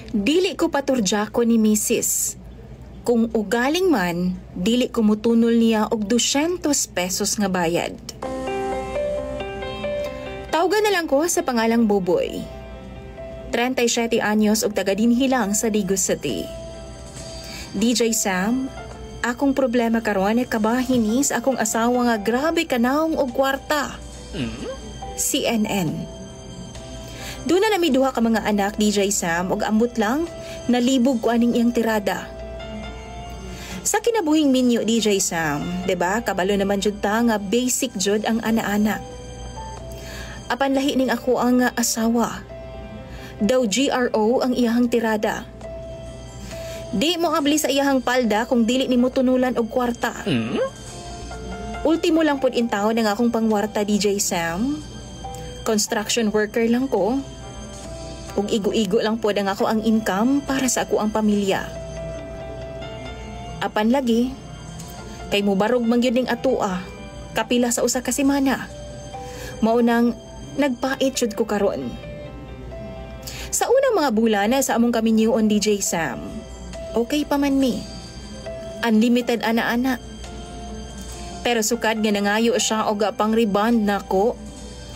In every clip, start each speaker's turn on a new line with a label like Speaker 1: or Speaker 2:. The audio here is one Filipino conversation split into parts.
Speaker 1: Dili ko paturdyako ni Mrs. Kung ugaling man, dili ko mutunol niya og 200 pesos nga bayad. Tawgan na lang ko sa pangalang Boboy. 37 anyos og taga dinhi lang sa Digos City. DJ Sam, akong problema karon ay kabahin ni sa akong asawa nga grabe kanaong og kwarta. CNN. Doon na nami duha ka mga anak, DJ Sam, og ambot lang, nalibog ko aning iyang tirada. Sa kinabuhing minyo, DJ Sam, diba, kabalo naman jud ta nga basic jud ang ana-ana. Apan lahi ning ako ang asawa. Daw GRO ang iyahang tirada. Di mo abli sa iyahang palda kung dili ni mo tunulan og kwarta. Ultimo lang pud intaw ng akong pangwarta, DJ Sam. Construction worker lang ko. Ug igo-igo lang po ang ako ang income para sa ako ang pamilya. Apan lagi, kay mo barog man gyud ning atua, kapila sa usa ka semana. Maunang nagpait jud ko karon. Sa unang mga bulan sa among kami niyon, DJ Sam, okay pa man mi. Unlimited ana-ana. Pero sukad nga nangayo siya og pang rebond nako.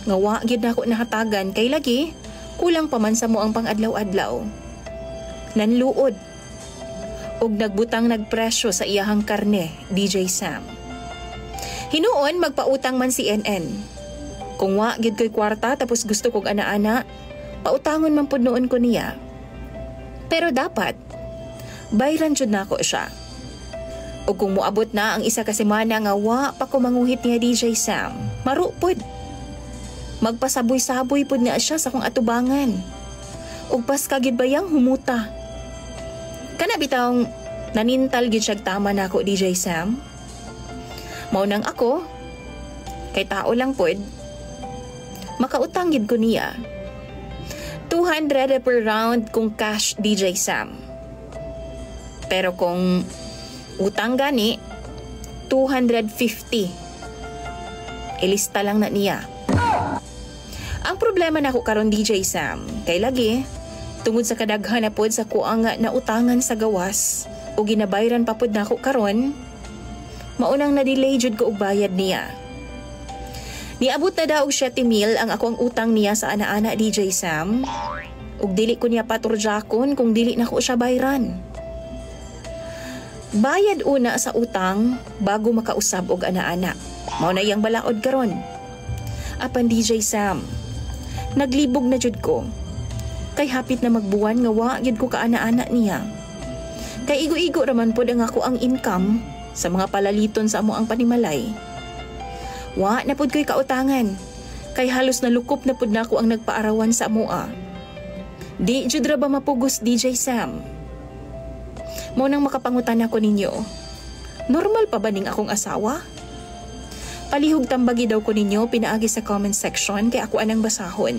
Speaker 1: Nga wa gyud nako nahatagan kay lagi kulang pa man sa mo ang pang-adlaw-adlaw. Nanluod og nagbutang nagpresyo sa iyahang karne, DJ Sam. Hinuon magpautang man si NN. Kung wa gyud ko'y kwarta tapos gusto kog ana-ana, pautangon man pud noon ko niya. Pero dapat bayran jud nako siya. O kung moabot na ang isa ka semana nga wa pa ko manguhit niya, DJ Sam, marupod. Magpasaboy-saboy pud niya siya sa kong atubangan. Ug pas kagid bayang humuta. Kana bitawng nanintal gid siya tama nako, DJ Sam. Mao nang ako, kay tao lang pud, makautang gid ko niya. 200 per round kung cash, DJ Sam. Pero kung utang gani, 250. Ilista lang na niya. Ang problema nako karon, DJ Sam, kay lagi tungod sa kadaghan na pod sa kuang na utangan sa gawas o ginabayran pa pod nako karon, maunang na-delay jud ko og bayad niya. Niabot na daw og 7,000 ang akong utang niya sa ana-ana, DJ Sam. Ug dili ko niya paturjakon kung dili nako siya bayran. Bayad una sa utang bago makausab og ana-ana. Mao na iyang balaod karon. Apan DJ Sam, naglibog na jud ko. Kay hapit na magbuwan nga wa gyud ko kaana-ana niya. Kay igo-igo raman pod ang ako ang income sa mga palaliton sa amo ang panimalay. Wa na pod ko'y kautangan. Kay halos nalukop na pod nako ang nagpaarawan sa amoa. Di jud ra ba mapugos, DJ Sam? Mao nang makapangutan ako ninyo. Normal pa ba ning akong asawa? Palihog tambagi daw ko ninyo pinaagi sa comment section kay ako anang basahon.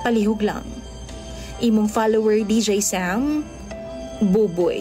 Speaker 1: Palihog lang. Imong follower, DJ Sam, Boboy.